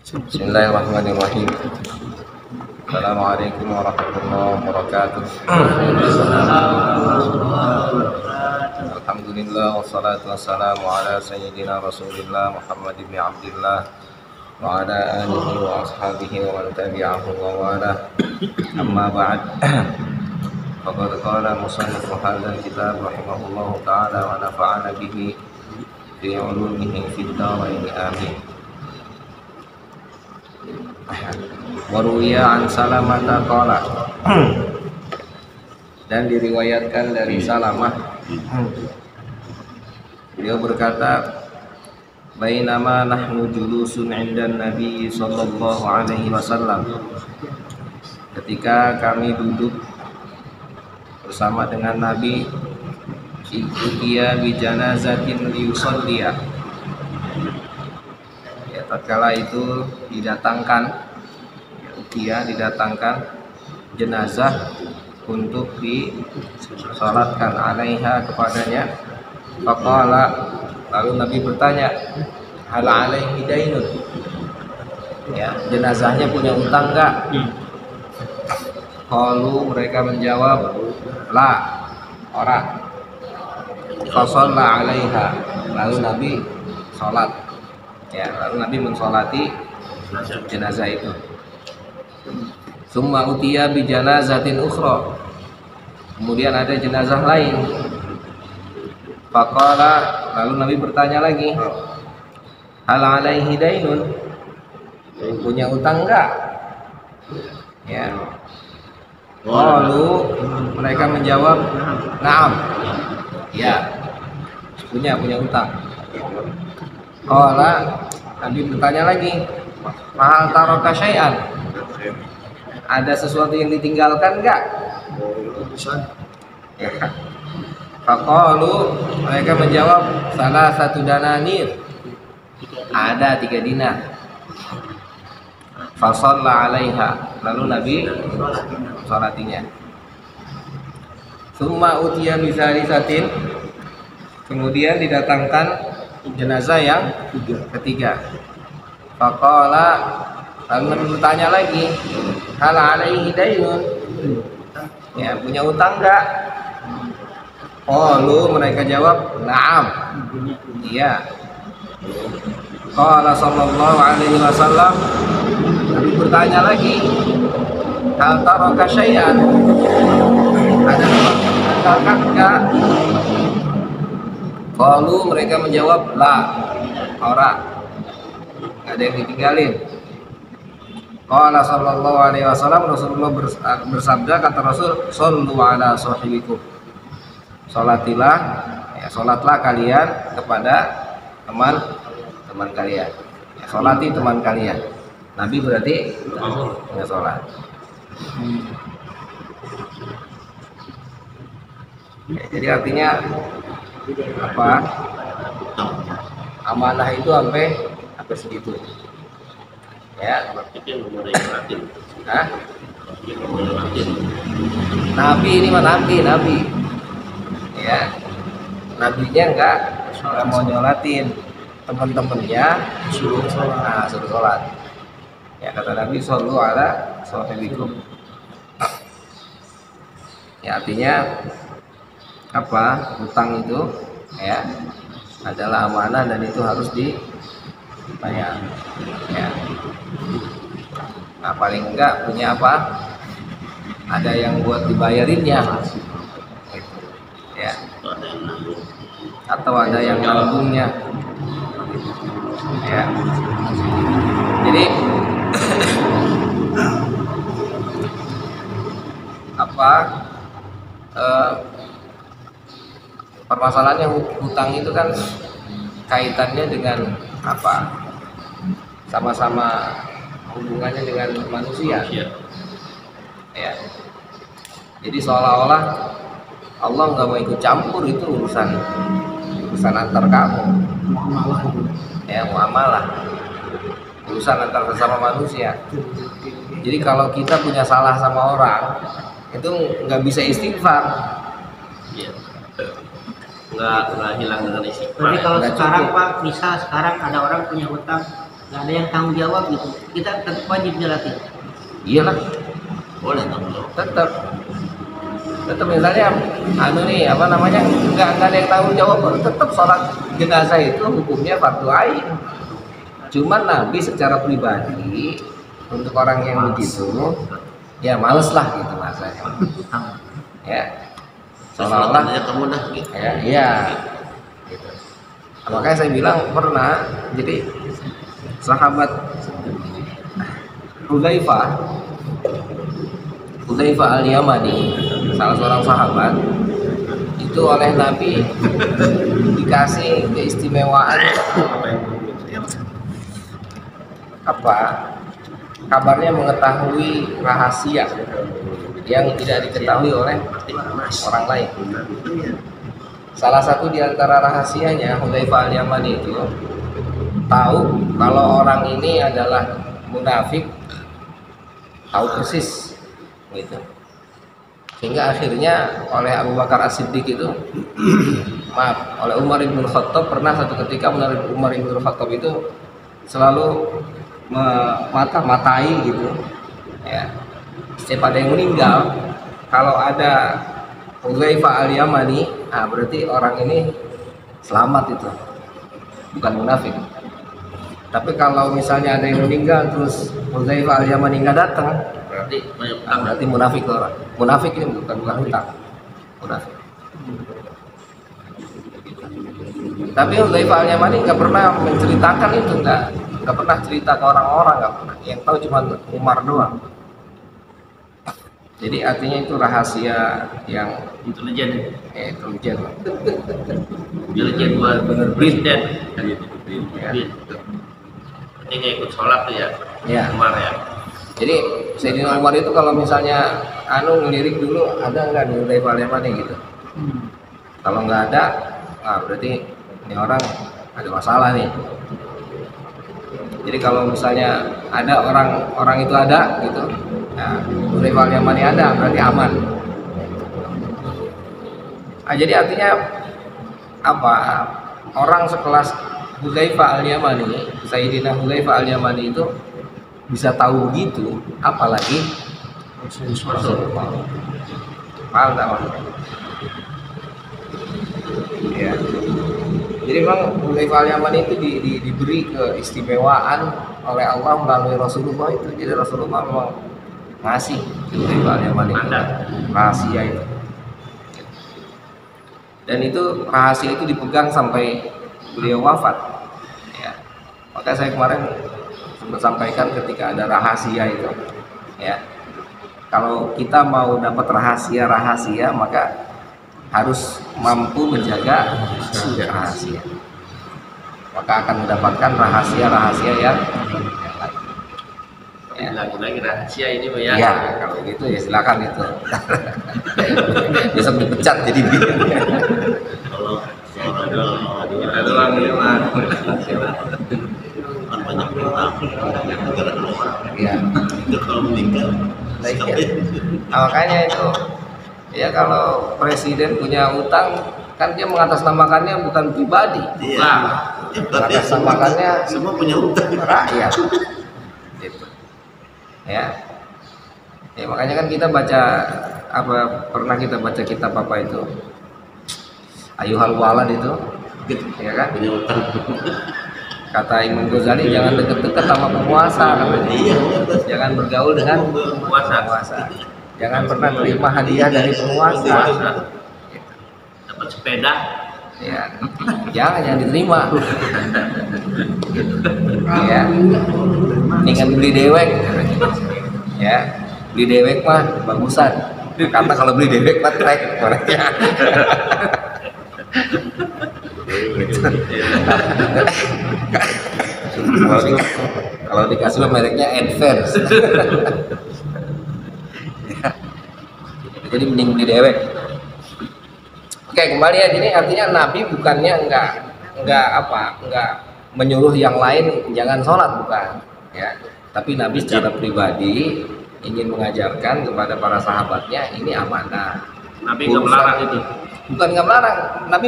Bismillahirrahmanirrahim. Assalamualaikum warahmatullahi wabarakatuh. Alhamdulillah wassalatu wassalamu ala sayyidina Rasulillah Muhammad ibn Abdillah wa ala alihi wa ashabihi wa man tabi'ahu wa wala. Amma ba'd. Faqad qala musannif hadzal kitab rahimahullahu ta'ala wa nafa'ana bihi fi 'ulumihi fid dharain amin. Waruya an Salamata qala, dan diriwayatkan dari Salamah, beliau berkata, bainama nahnu julusun 'indan Nabi sallallahu alaihi wasallam, ketika kami duduk bersama dengan Nabi, ikutiya bi janazatin liyusalliya, ya, tatkala itu didatangkan jenazah untuk disolatkan alaiha, kepadanya. Faqala, lalu Nabi bertanya, hal alaihi dainun, ya, jenazahnya punya utang enggak? Qalu, mereka menjawab, la, orang. Fasalla alaiha, lalu Nabi sholat, ya, lalu Nabi mensolati jenazah itu. Summa utiya bi janazatin ukhra, kemudian ada jenazah lain. Faqala, lalu Nabi bertanya lagi, hal alaihi dainun, punya utang enggak? Ya. Qalu, mereka menjawab, na'am, ya, punya utang. Qala, Nabi bertanya lagi, mahal taraka syai'an, ada sesuatu yang ditinggalkan enggak? Ya. Faqalu, mereka menjawab, salah satu dananir, ada 3 dinar. Fasalla alaiha, lalu Nabi salatinya. Summa utiya bisarisatin, kemudian didatangkan jenazah yang ketiga. Faqala, lalu Nabi bertanya lagi, hal alaihi dainun, ya, punya utang enggak? Qalu, mereka jawab, na'am, iya. Qala sallallahu alaihi wasallam, Nabi bertanya lagi, hal taraka syai'an, ada sesuatu yang ditinggalkan enggak? Qalu, mereka menjawab, la, orang, enggak ada yang ditinggalin. Qala sallallahu alaihi wasallam, Rasulullah bersabda, kata Rasul, shollu ala sahibikum, salatilah, ya, salatlah kalian kepada teman kalian, ya, salati teman kalian. Nabi berarti ya salat. Ya, jadi artinya apa? Amanah itu sampai segitu. Ya. Hah? Nabi ini mah nabi. Ya. Nabinya enggak mau nyolatin, teman-temannya suruh sholat. Ya, kata Nabi, shollu ala sahibikum. Ya, artinya apa? Utang itu, ya, adalah amanah dan itu harus dibayar. Ya. Nah, paling enggak punya apa? Ada yang buat dibayarinnya, ya. Atau ada yang nanggungnya, ya. Jadi apa? Permasalahannya hutang itu kan kaitannya dengan apa? Sama-sama hubungannya dengan manusia. Ya. Jadi seolah-olah Allah nggak mau ikut campur, itu urusan antar kamu. Ya, muamalah. Urusan antar sesama manusia. Jadi kalau kita punya salah sama orang, itu nggak bisa istighfar. Nggak hilang dengan istighfar. Jadi kalau sekarang Pak, bisa sekarang ada orang punya hutang nggak ada yang tanggung jawab gitu, kita tetap wajib jalatin. Iyalah, Boleh tanggung jawab. tetap misalnya nih apa namanya, nggak ada yang tanggung jawab, tetap sholat jenazah itu hukumnya fardu ain. Cuman Nabi secara pribadi untuk orang yang begitu ya males lah gitu rasanya ya, seolah-olah kamu dah gitu. ya iya gitu. Makanya saya bilang pernah, jadi sahabat Hudzaifah al-Yamani, salah seorang sahabat itu oleh Nabi dikasih keistimewaan apa, kabarnya mengetahui rahasia yang tidak diketahui oleh orang lain. Salah satu di antara rahasianya Hudzaifah al-Yamani itu tahu kalau orang ini adalah munafik, tahu persis gitu. Sehingga akhirnya oleh Abu Bakar As-Siddiq itu oleh Umar bin Khattab, pernah satu ketika Umar bin Khattab itu selalu mata-matai gitu ya, setiap ada yang meninggal kalau ada Hudzaifah al-Yamani, berarti orang ini selamat, itu bukan munafik. Tapi kalau misalnya ada yang meninggal terus Hudzaifah al-Yamani nggak datang, berarti munafik orang. Munafik ini bukan hutang, munafik. Tapi Hudzaifah al-Yamani nggak pernah menceritakan itu, nggak pernah cerita ke orang-orang, nggak pernah. Yang tahu cuma Umar doang. Jadi artinya itu rahasia yang intelijen. Intelijen Buat bener presiden. Ya. Ini nggak ikut sholat tuh ya. Ya. Umar ya. Jadi Sayyidina Umar itu kalau misalnya ngelirik dulu ada nggak di Hudzaifah al-Yamani gitu. Kalau nggak ada, berarti ini orang ada masalah nih. Jadi kalau misalnya ada orang itu ada gitu, nah Hudzaifah al-Yamani ada, berarti aman. Jadi artinya apa? Orang sekelas Hudzaifah al-Yamani, Sayyidina Hudzaifah al-Yamani itu bisa tahu begitu, apalagi Rasulullah. Paham tak maksudnya? Ya. Jadi memang Hudzaifah al-Yamani itu diberi keistimewaan oleh Allah melalui Rasulullah itu. Jadi Rasulullah memang ngasih Hudzaifah al-Yamani rahasia itu. Dan itu rahasia itu dipegang sampai beliau wafat. Ya. Maka saya kemarin sempat sampaikan ketika ada rahasia itu, ya. Kalau kita mau dapat rahasia, maka harus mampu menjaga rahasia. Maka akan mendapatkan rahasia yang lain. Ya. Lagi-lagi rahasia ini ya. Ya, kalau gitu ya silakan itu. Bisa dipecat jadi Kalau seorang kita doang ini mah. Kan banyak orang negara luar. Ya. Itu kalau meninggal. Makanya itu ya, kalau presiden punya utang kan dia mengatasnamakannya bukan pribadi. Iya. Mengatasnamakannya semua punya utang rakyat. Gitu. Ya. Ya makanya kan kita baca pernah kita baca kitab apa itu? Ayuhal Walad itu. Gitu, ya kan? punya utang. Kata Imam Ghazali, jangan deket-deket sama penguasa, katanya. Iya. Jangan bergaul dengan penguasa. Jangan pernah terima hadiah dari penguasa. Dapat sepeda. Ya, jangan diterima. Ya, mendingan beli dewek. Ya, beli dewek mah bagusan. Karena kalau beli dewek mah trek orangnya. Kalau dikasih mereknya Advance. Jadi mending beli dewek. Oke, kembali ya. Jadi artinya Nabi bukannya enggak menyuruh yang lain jangan sholat, bukan ya, tapi Nabi secara pribadi ingin mengajarkan kepada para sahabatnya ini amanah. Nabi nggak melarang itu. Bukan nggak melarang, Nabi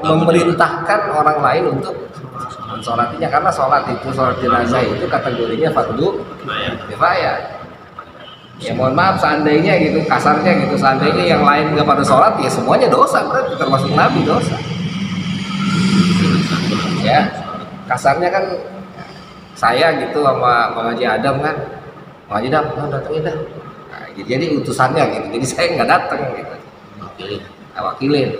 memerintahkan orang lain untuk mensolatinya, karena sholat jenazah itu kategorinya fardu kifayah. Ya mohon maaf, seandainya gitu, kasarnya gitu, seandainya yang lain nggak pada sholat, ya semuanya dosa, berarti termasuk Nabi dosa. Ya, kasarnya kan saya gitu sama Bang Haji Adam kan, Bang Haji Adam, datangin dah. Nah, jadi utusannya gitu, jadi saya nggak datang gitu, wakilin.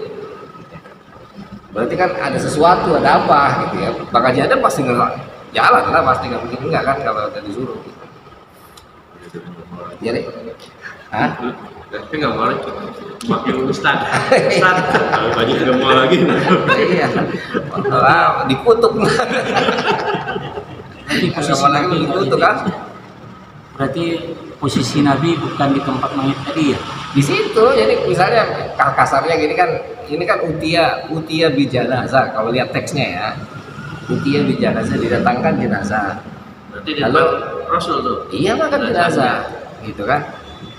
Berarti kan ada sesuatu, ada apa gitu ya. Bang Haji Adam pasti nggak jalan lah, pasti nggak mungkin enggak kan kalau udah disuruh. Gitu. Jadi, tapi nggak boleh makin ustad. Kalau banyak nggak mau lagi. Iya, malah dikutuk. Berarti posisi Nabi dikutuk kan? Berarti posisi Nabi bukan di tempat mayat tadi ya? Di situ, jadi misalnya kasarnya gini kan, ini kan utia bijanazah. Kalau lihat teksnya ya, utia bijanazah, didatangkan jenazah. Berarti di depan Rasul tuh. Iya, makan jenazah, gitu kan.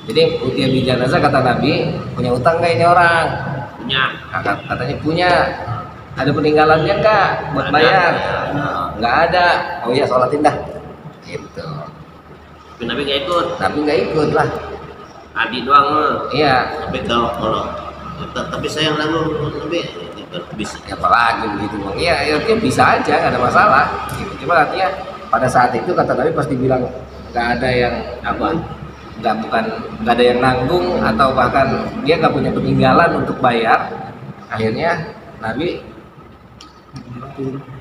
Jadi utia bijanazah, kata Nabi, punya utang nggak ini orang? Punya. Katanya punya. Ada peninggalannya nggak buat bayar? Nggak ada. Oh iya, sholatin dah. Gitu. Tapi Nabi nggak ikut. Nabi nggak ikut lah. Adi doang mah. Iya. Tapi saya yang lalu lebih bisa. Ya, apalagi begitu bang. Iya, ya, bisa aja, nggak ada masalah. Gitu. Cuma artinya pada saat itu kata Nabi pasti bilang nggak ada yang apa, nggak ada yang nanggung, atau bahkan dia nggak punya peninggalan untuk bayar. Akhirnya Nabi,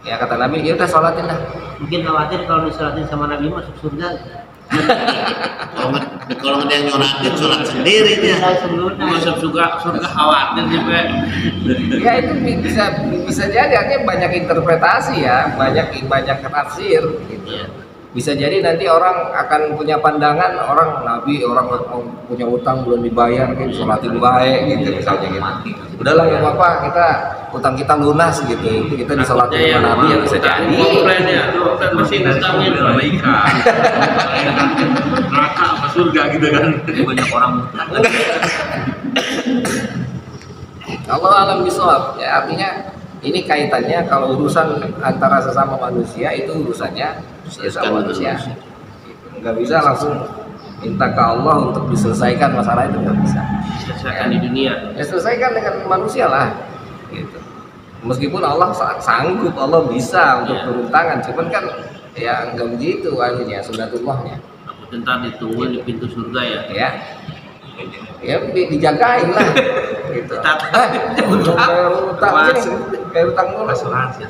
ya kata Nabi, ya udah sholatin dah. Mungkin khawatir kalau disolatin sama Nabi masuk surga. Kalau ada yang nyoratin sholat sendiri dia. Masuk surga khawatir juga. Ya itu bisa jadi, artinya banyak interpretasi ya, banyak tafsir gitu. Bisa jadi nanti orang akan punya pandangan, orang Nabi, orang punya utang belum dibayar, kayak sholatin baik gitu misalnya gitu. Udahlah nggak apa-apa, kita utang kita lunas gitu, kita disolatin sama Nabi, yang bisa jadi. Komplain ya, komplain masih utangnya kebaikan. Neraka apa surga gitu kan? Banyak orang utang. Allah alam bisawab, ya artinya ini kaitannya kalau urusan antara sesama manusia itu urusannya sesama manusia. Nggak bisa langsung minta ke Allah untuk diselesaikan masalah itu, nggak bisa. Selesaikan di dunia. Ya selesaikan dengan manusia lah. Gitu. Meskipun Allah sanggup, Allah bisa untuk turun tangan, cuman kan ya nggak begitu anunya, sunatullahnya. Aku tentang ditunggu di pintu surga ya. Ya dijagain lah. Gitu. Kayak utang mulu. Asuransi.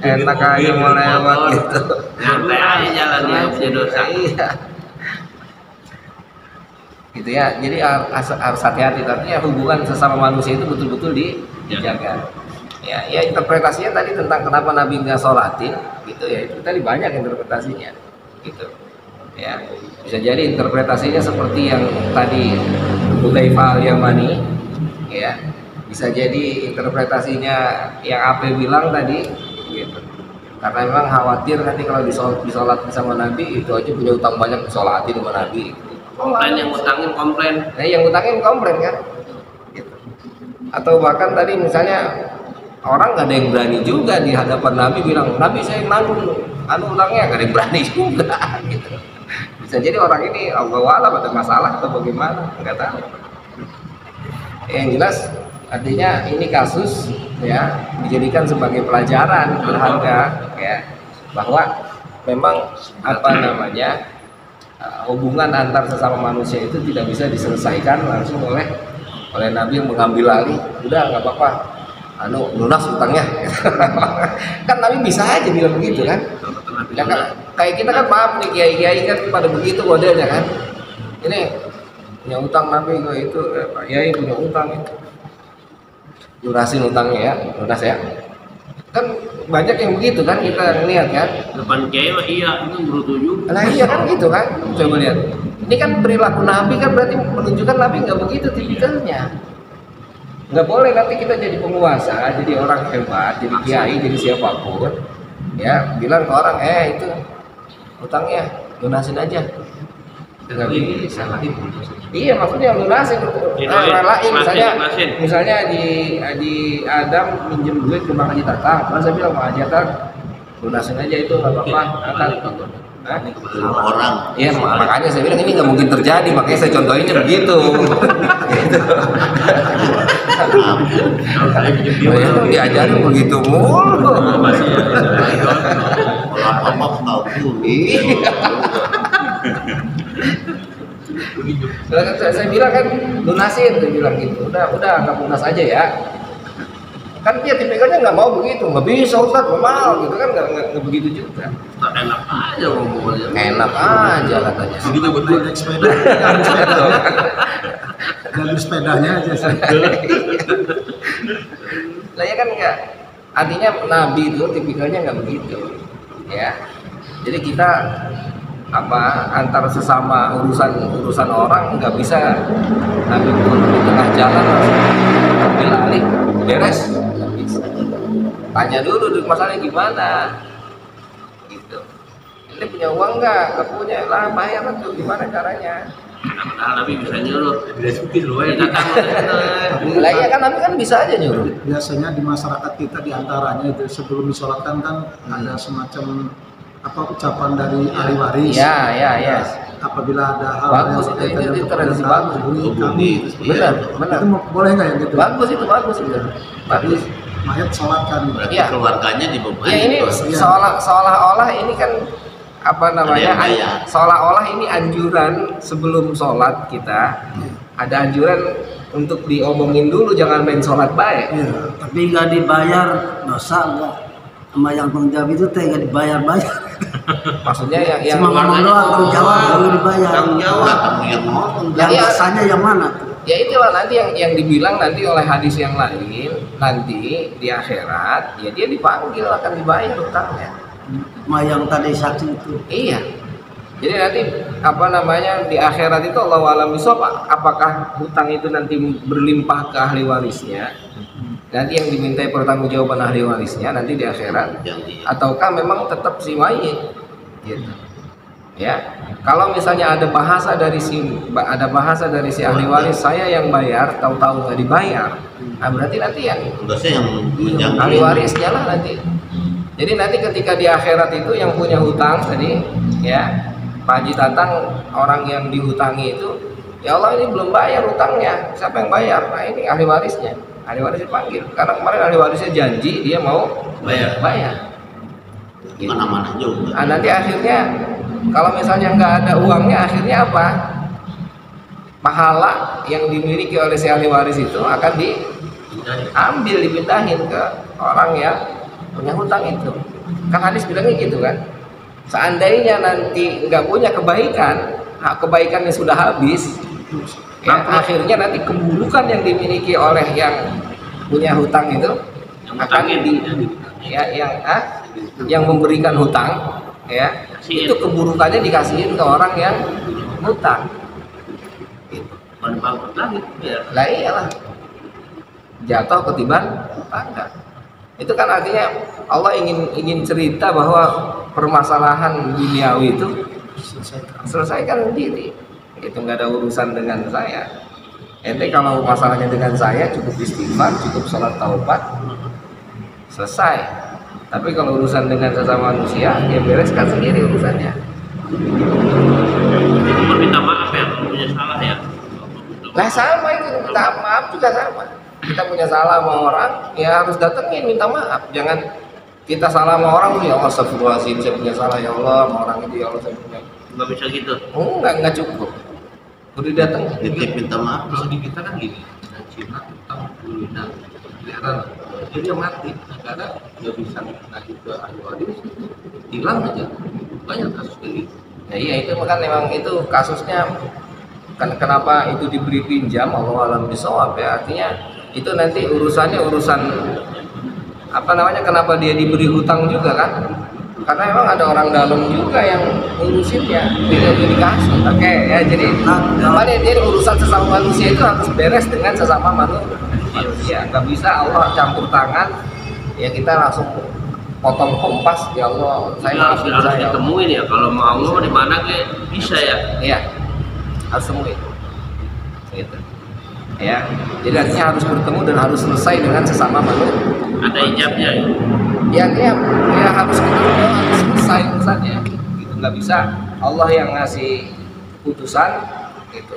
Enak aja mau lewat gitu. Nyantai aja jalannya, punya dosa. Iya. Gitu ya. Jadi harus hati-hati, artinya hubungan sesama manusia itu betul-betul dijaga. Ya interpretasinya tadi tentang kenapa Nabi nggak sholatin, gitu ya. Itu tadi banyak interpretasinya, gitu. Ya, bisa jadi interpretasinya seperti yang tadi Hudzaifah Al-Yamani, ya. Bisa jadi interpretasinya yang Ape bilang tadi, gitu. Karena memang khawatir nanti kalau disolat sama Nabi, itu aja punya utang banyak disolatin sama Nabi. Komplain yang utangin komplain. Nah, yang utangin komplain kan, gitu. Atau bahkan tadi misalnya orang nggak ada yang berani juga di hadapan Nabi bilang, Nabi saya yang nanggung, utangnya nggak ada yang berani juga, gitu. Bisa jadi orang ini Allahu a'lam ada masalah atau bagaimana, nggak tahu. Yang jelas artinya ini kasus ya dijadikan sebagai pelajaran berharga ya, bahwa memang apa namanya hubungan antar sesama manusia itu tidak bisa diselesaikan langsung oleh Nabi yang mengambil alih. Udah nggak apa-apa, lunas utangnya. Kan Nabi bisa aja bilang begitu kan. Ya kan, kayak kita kan maaf nih kiai-kiai kan pada begitu modelnya kan. Ini punya utang Nabi itu, Pak Kiai punya utang itu. Lunasin utangnya ya, lunas ya. Kan banyak yang begitu kan, kita lihat kan. Depan kiai mah iya, itu berutu juga. Nah iya kan gitu kan. Coba lihat. Ini kan perilaku Nabi kan berarti menunjukkan Nabi nggak begitu tipikalnya. Nggak boleh nanti kita jadi penguasa, jadi orang hebat, jadi kiai, jadi siapapun. Ya, bilang ke orang, itu utangnya lunasin aja. nggak bisa. Iya, maksudnya lunasin, relain. Misalnya di Adam minjem duit ke Bang Haji Tatang, kan saya bilang Bang Haji Tatang lunasin aja itu nggak apa-apa, akan orang. Iya, makanya saya bilang ini nggak mungkin terjadi, makanya saya contohinnya begitu. Gitu. Diajarin begitu mulu. Apa tahu dulu. Saya bilang kan lunasin, saya bilang gitu. Udah anggap lunas aja ya. Kan dia tipikalnya nggak mau begitu, nggak bisa Ustaz, nggak mau gitu kan, nggak begitu juga. Enak aja ngomongnya. Enak aja katanya. Begitu buat naik sepeda, jalur sepedanya aja. Lah ya kan nggak, artinya Nabi itu tipikalnya nggak begitu, ya. Jadi kita antar sesama urusan orang nggak bisa Nabi turun di tengah jalan langsung ambil alih beres, nggak bisa. Tanya dulu masalahnya gimana, gitu. Ini punya uang nggak punya lah, bayar tuh gimana caranya. Nabi bisa nyuruh, bisa supir loh ya. Lah ya kan Nabi kan bisa aja nyuruh. Biasanya di masyarakat kita diantaranya itu sebelum disolatkan kan ada semacam ucapan dari ahli waris. Ya. Apabila ada hal Bagus, yang itu tradisi bagus. bunyi. Benar. Itu boleh nggak yang gitu? Bagus itu. Bagus. Mayat sholatkan. Berarti Iya. keluarganya dibebani. Ya ini Iya. seolah-olah ini kan Ada yang bayar. seolah-olah ini anjuran sebelum sholat kita, ada anjuran untuk diomongin dulu, jangan main sholat baik. Iya. Tapi nggak dibayar dosa nggak, sama yang tanggung jawab itu teh nggak dibayar. Maksudnya yang Cuma ngomong doang, tanggung jawab nggak dibayar. Tanggung jawab. Kamu yang ngomong. Yang Iya. dosanya yang mana tuh? ya itulah nanti yang dibilang nanti oleh hadis yang lain, nanti di akhirat ya dia dipanggil akan dibayar utangnya. Sama yang tadi saksi itu. Iya. Jadi nanti di akhirat itu Allah alam bisawab, apakah hutang itu nanti berlimpah ke ahli warisnya? Nanti yang dimintai pertanggungjawaban ahli warisnya nanti di akhirat, ataukah memang tetap si mayit? Gitu. Ya. Kalau misalnya ada bahasa dari si ahli waris, saya yang bayar, tahu-tahu nggak dibayar, nah berarti nanti yang ahli warisnya lah nanti. Jadi nanti ketika di akhirat itu yang punya hutang tadi, ya Pak Haji Tatang, orang yang dihutangi itu, ya Allah ini belum bayar hutangnya, siapa yang bayar? Nah ini ahli warisnya, ahli waris dipanggil. Karena kemarin ahli warisnya janji dia mau bayar. Gitu. Mana-mana juga. Nah, nanti akhirnya kalau misalnya nggak ada uangnya, akhirnya apa? Pahala yang dimiliki oleh si ahli waris itu akan diambil, dipindahin ke orang yang punya hutang itu. Kan hadis bilangnya gitu kan. Seandainya nanti nggak punya kebaikan yang sudah habis, ya, akhirnya nanti keburukan yang dimiliki oleh yang punya hutang itu akan yang memberikan hutang, ya, itu keburukannya dikasihin ke orang yang hutang. Bangkrut lagi ya. Lah iyalah, jatuh ketiban tangga. Itu kan artinya Allah ingin cerita bahwa permasalahan duniawi itu selesaikan sendiri. Itu nggak ada urusan dengan saya. Ente kalau masalahnya dengan saya cukup istighfar, cukup sholat taubat, selesai. Tapi kalau urusan dengan sesama manusia, ya bereskan sendiri urusannya. Minta maaf ya kalau punya salah ya. Lah sama itu, minta maaf juga sama. Kita punya salah sama orang, ya harus datengin minta maaf. Jangan kita salah sama orang, ya Allah astagfirullahaladzim, saya punya salah ya Allah sama orang itu, ya Allah saya punya. Nggak bisa gitu. Enggak cukup. Udah dateng. Titip minta maaf. Kalau di kita kan gini, Cina utang miliar, jadi dia mati, karena nggak bisa nagih ke ahli waris, hilang aja. Banyak kasus kayak gitu. Nah iya itu kan memang itu kasusnya kan kenapa itu diberi pinjam Allah alam bisawab ya, artinya itu nanti urusannya urusan kenapa dia diberi hutang juga kan, karena memang ada orang dalam juga yang ngurusinnya, tidak dikasih. Oke ya, jadi jadi urusan sesama manusia itu harus beres dengan sesama manusia, nggak bisa Allah campur tangan ya, kita langsung potong kompas ya Allah saya harus ditemuin ya, kalau mau di mana kayak bisa ya. Iya. harus temui gitu ya. Jadi artinya harus bertemu dan harus selesai dengan sesama manusia. Ada ijabnya Ya harus ketemu, harus selesai urusannya gitu. Nggak bisa Allah yang ngasih putusan gitu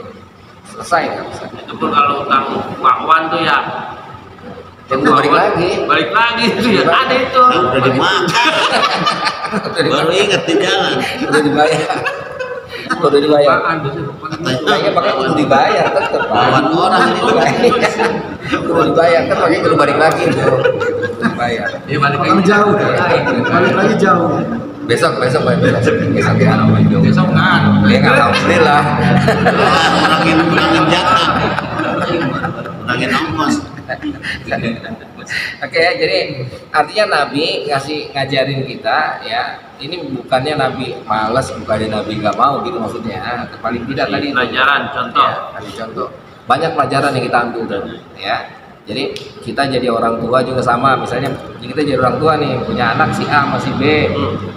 selesai, nggak bisa. itu pun kalau utang bakwan tuh ya Yang balik lagi itu ya ada itu Udah dimakan. Baru ingat di jalan. udah dibayar. Kayaknya pakai udah dibayar tetap Lawan orang ini. udah dibayar kan pakai udah balik lagi tuh dibayar. ya balik Orang jauh ya. Balik lagi jauh. Besok ya. besok kan Ya alhamdulillah. Kurangin jatah. Kurangin ongkos. Oke ya, jadi artinya Nabi ngajarin kita ya, ini bukannya Nabi malas, bukannya Nabi nggak mau gitu maksudnya. Paling tidak tadi pelajaran contoh ya, tadi contoh banyak pelajaran yang kita ambil tuh ya. Jadi kita jadi orang tua juga sama, misalnya kita jadi orang tua nih punya anak si A masih B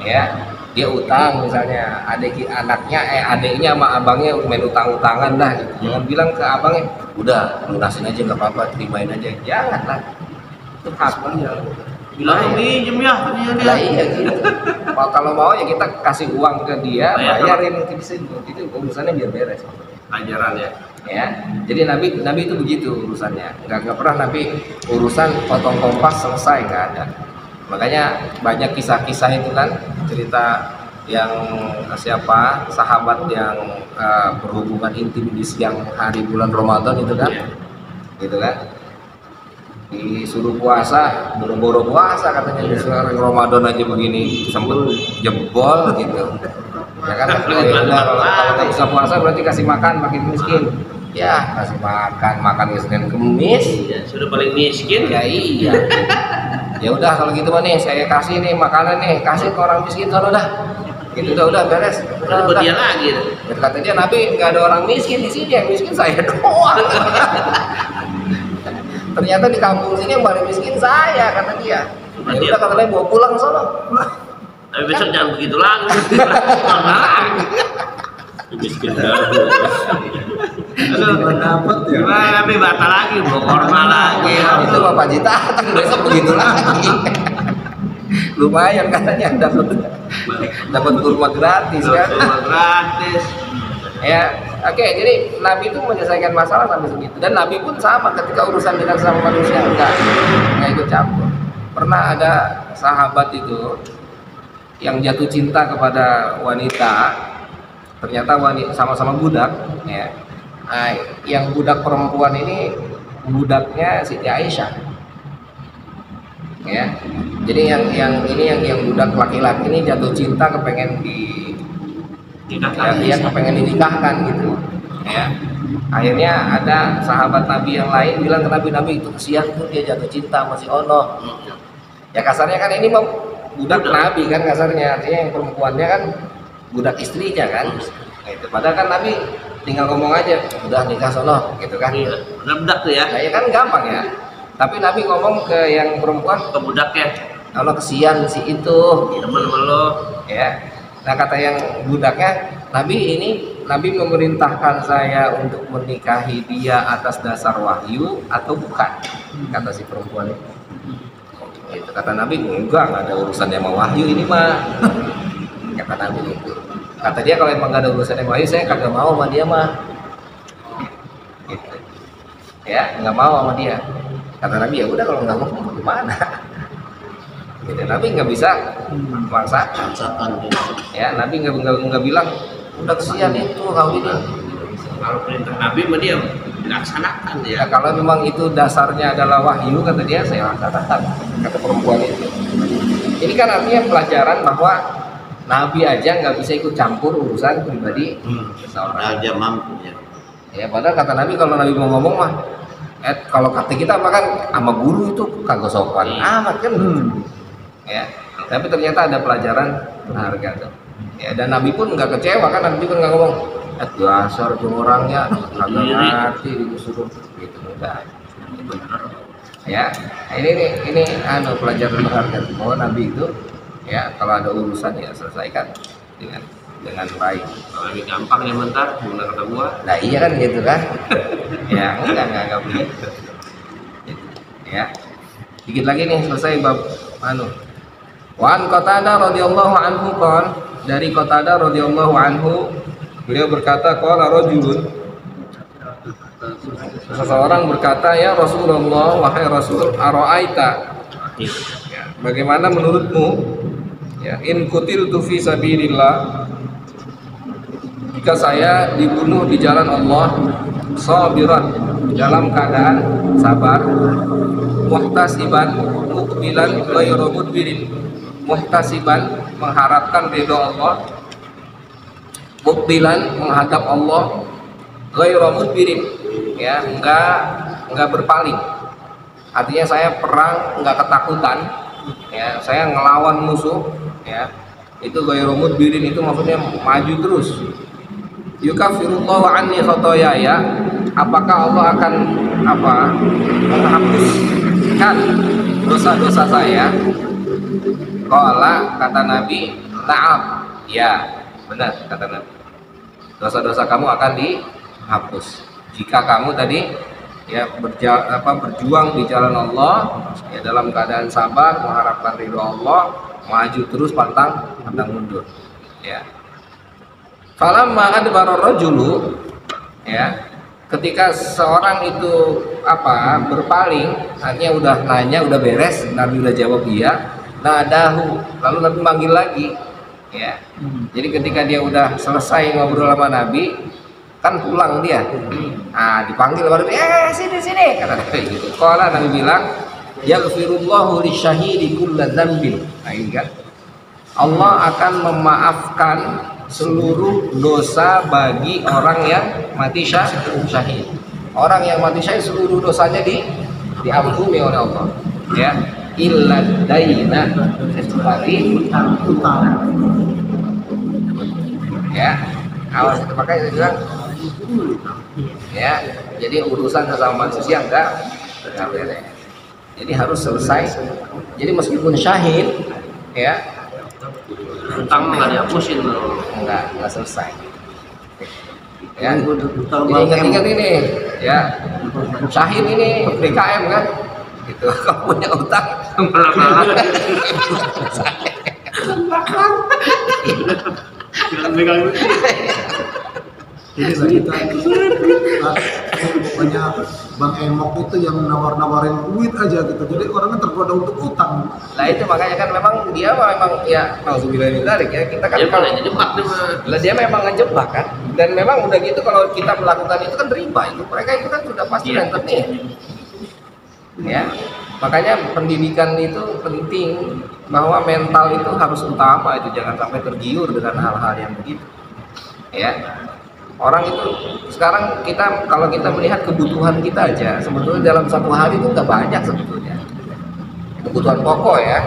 ya, dia utang misalnya, adiknya sama abangnya main utang-utangan dah gitu. Jangan bilang ke abangnya udah lunasin aja nggak apa-apa, terimain aja, jangan lah, itu hak dia. bilang pinjem ya Lah iya gitu. Kalau mau ya kita kasih uang ke dia, bayarin ke situ, itu urusannya biar beres. pelajaran Ya, jadi Nabi itu begitu urusannya, nggak pernah Nabi urusan potong kompas selesai, nggak ada. Makanya banyak kisah-kisah itu kan, cerita yang siapa sahabat yang berhubungan intim di siang hari bulan Ramadan itu kan, gitu kan, disuruh puasa, boro-boro puasa katanya di sekarang Ramadan aja begini, sempet jebol gitu. Ya kan, kalau nggak bisa puasa berarti kasih makan makin miskin. Ya kasih makan Senin Kemis. ya sudah paling miskin Ya iya. Ya udah kalau gitu mah nih saya kasih nih makanan nih, kasih ke orang miskin sono dah. Gitu udah beres. udah buat dia lagi Ya, kata dia Nabi nggak ada orang miskin di sini, yang miskin saya doang. Ternyata di kampung sini yang paling miskin saya, kata dia. Ya udah kata dia bawa pulang sono. tapi besok jangan begitu lagi Miskin baru. Belum dapat ya. gimana tapi batal lagi bawa korma lagi Itu Bapak Jita besok begitu lagi. Lumayan katanya dapat kurma gratis kan. Korma gratis Ya, oke. Jadi Nabi itu menyelesaikan masalah sampai segitu. Dan Nabi pun sama ketika urusan dengan sama manusia enggak ikut campur. Pernah ada sahabat itu yang jatuh cinta kepada wanita, ternyata wanita sama-sama budak, ya. Nah, yang budak perempuan ini budaknya Siti Aisyah, ya. Jadi yang budak laki-laki ini jatuh cinta kepengen dia kepengen dinikahkan gitu, ya. Akhirnya ada sahabat Nabi yang lain bilang ke Nabi itu kesian tuh dia jatuh cinta masih ono. Ya kasarnya kan ini mau budak Nabi kan kasarnya, artinya yang perempuannya kan budak istrinya kan. Gitu. Padahal kan Nabi tinggal ngomong aja, udah nikah sono gitu kan. iya benar budak tuh ya Nah, ya kan gampang ya. Tapi Nabi ngomong ke yang perempuan, ke budaknya kalau kesian si itu gitu. teman-teman lo Ya. Nah kata yang budaknya, Nabi memerintahkan saya untuk menikahi dia atas dasar wahyu atau bukan? Kata si perempuan itu. Gitu. Kata Nabi, enggak ada urusannya sama wahyu ini mah. Kata Nabi itu. Kata dia kalau emang nggak ada urusannya sama wahyu, saya kagak mau sama dia mah. Gitu. Ya, nggak mau sama dia. Kata Nabi, ya udah kalau nggak mau gimana? Gitu. Nabi nggak bisa memaksakan. Ya, Nabi nggak bilang udah kesian itu kau ini. kalau perintah Nabi mah dia dilaksanakan Ya ya kalau memang itu dasarnya adalah wahyu, kata dia, saya laksanakan. Kata perempuan itu. Ini kan artinya pelajaran bahwa Nabi aja nggak bisa ikut campur urusan pribadi seseorang. Aja mampu ya. Ya padahal kata Nabi kalau Nabi mau ngomong mah, kalau kata kita mah kan sama guru itu kagak sopan amat kan. Ya, tapi ternyata ada pelajaran berharga tuh. Ya, dan Nabi pun nggak kecewa kan, Nabi pun nggak ngomong dasar tuh orangnya kagak ngerti disuruh gitu, enggak. Ya, ini pelajaran berharga bahwa Nabi itu ya kalau ada urusan ya selesaikan dengan dengan baik. Kalau lebih gampang ya bentar, gimana kata gua? Nah iya kan gitu kan. Ya enggak begitu. Ya. Dikit lagi nih selesai bab anu. Wa an Qatadah radhiyallahu anhu qol, dari Qatadah radhiyallahu anhu beliau berkata qala rajulun, seseorang berkata, ya Rasulullah, wahai Rasul, ara'aita, ya, bagaimana menurutmu, ya, in kutiltu fi sabilillah, jika saya dibunuh di jalan Allah, sabiran, dalam keadaan sabar, muhtasiban, muqbilan ghairu mudbirin, muhtasiban, mengharapkan ridho Allah, muqbilan, menghadap Allah, ghairu mudbirin, ya, enggak berpaling. Artinya saya perang enggak ketakutan, ya, saya ngelawan musuh, ya. Itu ghairu mudbirin, itu maksudnya maju terus. Yukafirullahu anni khotoyaya, apakah Allah akan menghapuskan dosa-dosa saya? Qala, kata Nabi, na'am, ya, benar kata Nabi. Dosa-dosa kamu akan dihapus jika kamu tadi ya berjuang di jalan Allah, ya, dalam keadaan sabar, mengharapkan ridho Allah, maju terus pantang mundur, ya. Falamma adbara rajulu, ya, ketika seorang itu berpaling, artinya udah nanya, udah beres, Nabi udah jawab iya, nadahu, lalu Nabi manggil lagi, ya. Jadi ketika dia udah selesai ngobrol sama Nabi, kan pulang dia. Nah, dipanggil baru sini kata Nabi gitu. Qala, Nabi bilang, yaghfirullahu lisyahidi kulla dzambin. Nah, ini kan Allah akan memaafkan seluruh dosa bagi orang yang mati syahid. Orang yang mati syahid seluruh dosanya diampuni oleh Allah, ya. Illa daina, kecuali utang. Ya, awas itu, makanya saya bilang, ya, jadi urusan sesama manusia enggak beres. Jadi harus selesai. Jadi meskipun syahid, ya, Utang nggak dihapusin loh. enggak selesai. Ya, ingat ini, ya, syahid ini BKM kan, gitu. Kamu punya utang, Malah-malah. Jadi kita pokoknya Bang Emok itu yang nawar-nawarin duit aja gitu. Jadi orangnya tergoda untuk utang. Nah itu makanya kan memang dia memang ya nauzubillah min dzalik, ya, kita kan Dia malah ngejebak dia mah. lah dia memang ngejebak kan, dan memang udah gitu kalau kita melakukan itu kan riba, itu mereka itu kan sudah pasti rentenir, ya. Makanya pendidikan itu penting, bahwa mental itu harus utama, itu jangan sampai tergiur dengan hal-hal yang begitu, ya. Orang itu sekarang kalau kita melihat kebutuhan kita aja, sebetulnya dalam satu hari itu nggak banyak sebetulnya kebutuhan pokok, ya.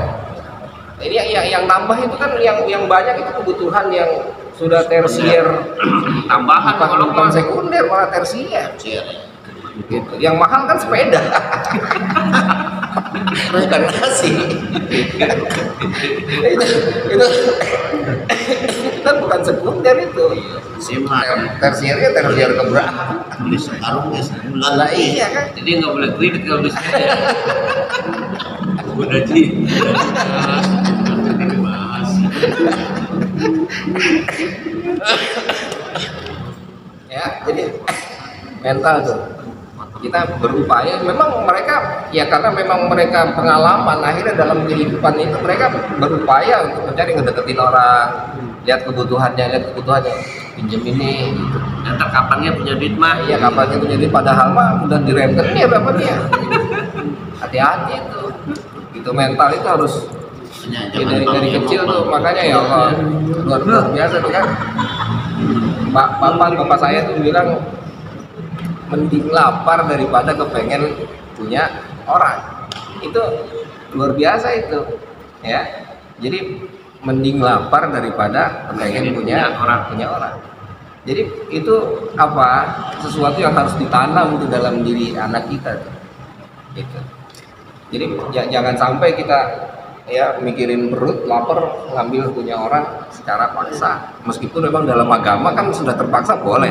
Ini yang nambah itu kan yang banyak itu kebutuhan yang sudah tersier, Tambahan kalau bukan sekunder, malah tersier. Gitu. Yang mahal kan sepeda, bukan nasi. itu kan bukan sekunder itu. Tersiernya tersier keberapa? Beli sekarung ya sebulan. Lah iya kan. Jadi nggak boleh kredit kalau beli sepeda. Udah Ji. Dibahas. Ya, jadi mental tuh. Kita berupaya, memang mereka ya karena memang mereka pengalaman, akhirnya dalam kehidupan itu mereka berupaya untuk mencari, ngedeketin orang, lihat kebutuhannya, pinjem ini gitu. Ntar kapannya punya duit mah? Iya, kapannya punya duit, padahal mah udah direntenir apa dia. Hati-hati itu. Itu mental itu harus dari kecil tuh, makanya ya Allah luar biasa tuh kan. Bapak saya tuh bilang, mending lapar daripada kepengen punya orang. Itu luar biasa itu, ya. Jadi mending lapar daripada kepengen punya orang. Jadi itu sesuatu yang harus ditanam itu dalam diri anak kita, gitu. Jadi jangan sampai kita ya mikirin perut, lapar, ngambil punya orang secara paksa. Meskipun memang dalam agama kan sudah terpaksa boleh,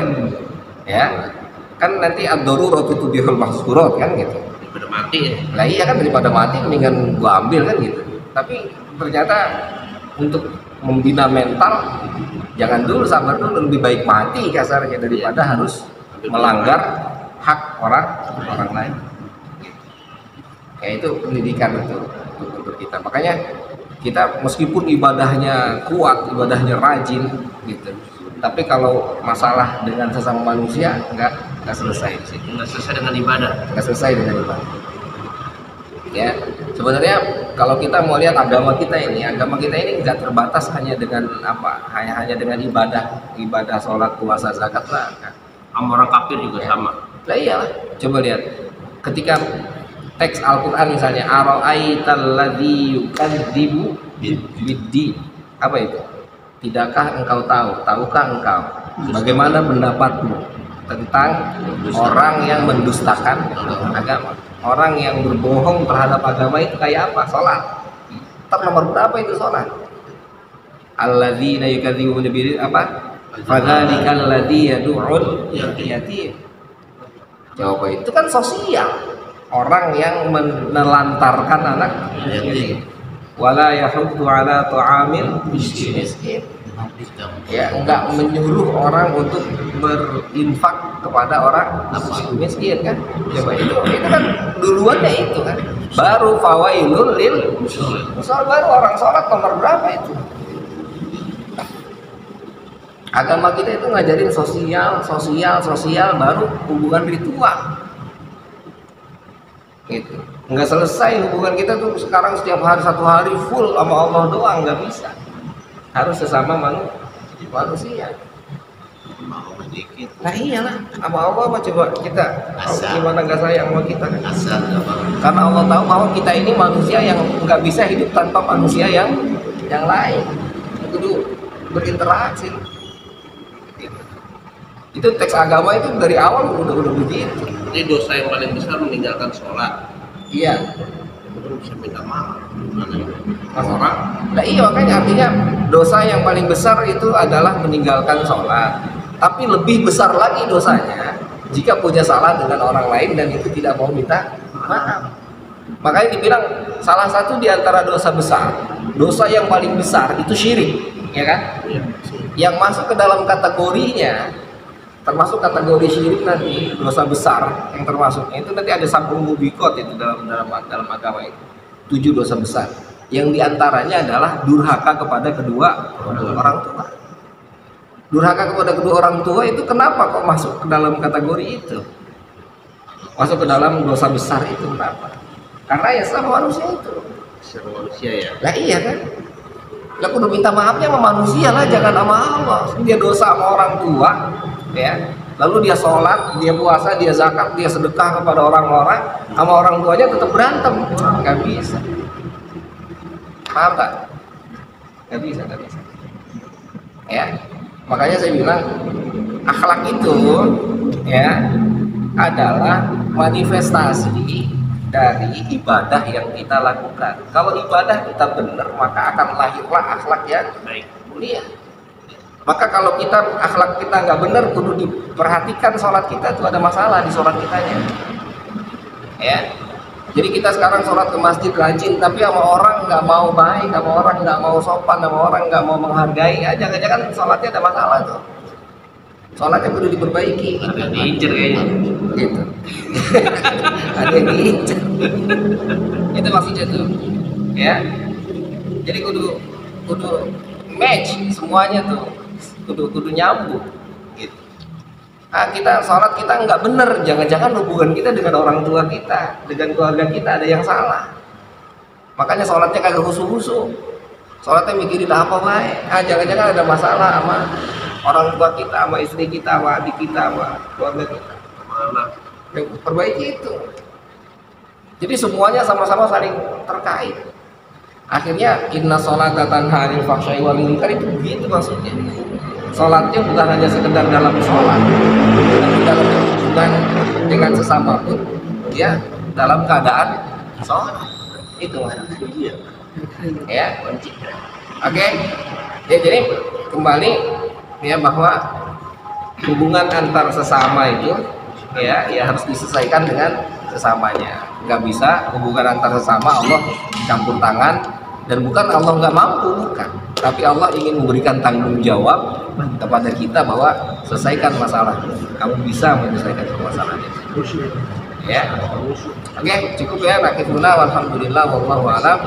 ya kan nanti ad-daruratu tubihul mahzurat kan gitu. Daripada mati ya. Lah iya kan, daripada mati mendingan gua ambil kan gitu. Tapi ternyata untuk membina mental jangan dulu, sabar dulu, lebih baik mati kasarnya daripada harus melanggar hak orang lain. Ya itu pendidikan untuk kita. Makanya kita meskipun ibadahnya kuat, ibadahnya rajin gitu, tapi kalau masalah dengan sesama manusia nggak selesai di situ. Nggak selesai dengan ibadah. Nggak selesai dengan ibadah. Ya sebenarnya kalau kita mau lihat agama kita ini nggak terbatas hanya dengan apa, hanya dengan ibadah sholat, puasa, zakat lah. Sama orang kafir juga sama. Lah iyalah, coba lihat ketika teks Al-Quran misalnya ara'aital ladzi yukadzibu bid-din, apa itu? Tidakkah engkau tahukah engkau bagaimana pendapatmu tentang orang yang mendustakan agama, orang yang berbohong terhadap agama itu kayak apa? Sholat. Ntar nomor berapa itu sholat? Alladzina yukadzibu bid-din apa? Fadzalikal ladzi yad'ul yatim. Jawabannya itu kan sosial. Orang yang menelantarkan anak yatim. Wala yahuddu ala ta'amil miskin. Ya, enggak menyuruh orang untuk berinfak kepada orang miskin kan. Coba itu kan duluannya itu kan. Baru fawailul lil musallin, baru orang sholat nomor berapa itu. Agama kita itu ngajarin sosial, baru hubungan ritual. Gitu. Nggak selesai hubungan kita tuh sekarang setiap hari, satu hari full sama Allah doang, nggak bisa. Harus sesama manusia. Mau sedikit. Nah iyalah, sama Allah mah coba kita gimana nggak sayang sama kita kan? Asal Karena Allah tahu bahwa kita ini manusia yang nggak bisa hidup tanpa manusia yang lain. Kudu berinteraksi. Itu teks agama itu dari awal udah begitu. Ini dosa yang paling besar meninggalkan sholat. Iya. Belum bisa minta maaf. Orang. Nah iya, makanya artinya dosa yang paling besar itu adalah meninggalkan sholat. Tapi lebih besar lagi dosanya jika punya salah dengan orang lain dan itu tidak mau minta maaf. Makanya dibilang salah satu di antara dosa besar, dosa yang paling besar itu syirik, ya kan? Yang masuk ke dalam kategorinya, termasuk kategori syirik nanti dosa besar yang termasuknya itu nanti ada sambung mubikot itu dalam agama itu 7 dosa besar yang diantaranya adalah durhaka kepada kedua orang tua. Durhaka kepada kedua orang tua itu kenapa kok masuk ke dalam kategori itu, masuk ke dalam dosa besar itu kenapa? Karena ya sama manusia itu. Sama manusia ya. Lah iya kan? Lah kudu minta maafnya sama manusia lah, jangan sama Allah. Dia dosa sama orang tua, ya. Lalu dia sholat, dia puasa, dia zakat, dia sedekah kepada orang-orang, sama orang tuanya tetap berantem, nggak bisa. Paham tak? Nggak bisa. Ya, makanya saya bilang akhlak itu, ya, adalah manifestasi dari ibadah yang kita lakukan. Kalau ibadah kita benar, maka akan lahirlah akhlak yang Baik. mulia. Maka kalau akhlak kita nggak benar, kudu diperhatikan sholat kita itu ada masalah di sholat kitanya. Ya, jadi kita sekarang sholat ke masjid rajin, tapi sama orang nggak mau baik, sama orang nggak mau sopan, sama orang nggak mau menghargai, ya jangan-jangan sholatnya ada masalah tuh. Sholatnya kudu diperbaiki. Ada yang diincer kayaknya. Gitu. Ada yang diincer. Itu maksudnya tuh. Ya. Jadi kudu match semuanya tuh. Kudu nyambung gitu. Nah, kita sholat kita nggak bener, jangan-jangan hubungan kita dengan orang tua kita, dengan keluarga kita ada yang salah. Makanya sholatnya kagak khusyuk-khusyuk. Sholatnya mikirin apa baik. Jangan-jangan ada masalah sama orang tua kita, sama istri kita, sama adik kita, sama keluarga kita. Mana? Perbaiki itu. Jadi semuanya sama-sama saling terkait. Akhirnya inna sholata tanha 'anil fahsya'i wal munkar itu begitu maksudnya. Sholatnya bukan hanya sekedar dalam sholat, tapi dalam hubungan dengan sesama pun, ya dalam keadaan sholat. Itu maksudnya. Ya, oke. Ya, jadi kembali ya bahwa hubungan antar sesama itu ya harus diselesaikan dengan sesamanya. Nggak bisa hubungan antar sesama Allah campur tangan, dan bukan Allah nggak mampu, bukan, tapi Allah ingin memberikan tanggung jawab kepada kita bahwa selesaikan masalah. Kamu bisa menyelesaikan masalahnya. Ya. Oke, cukup ya. Nakifuna walhamdulillah wallahu a'lam.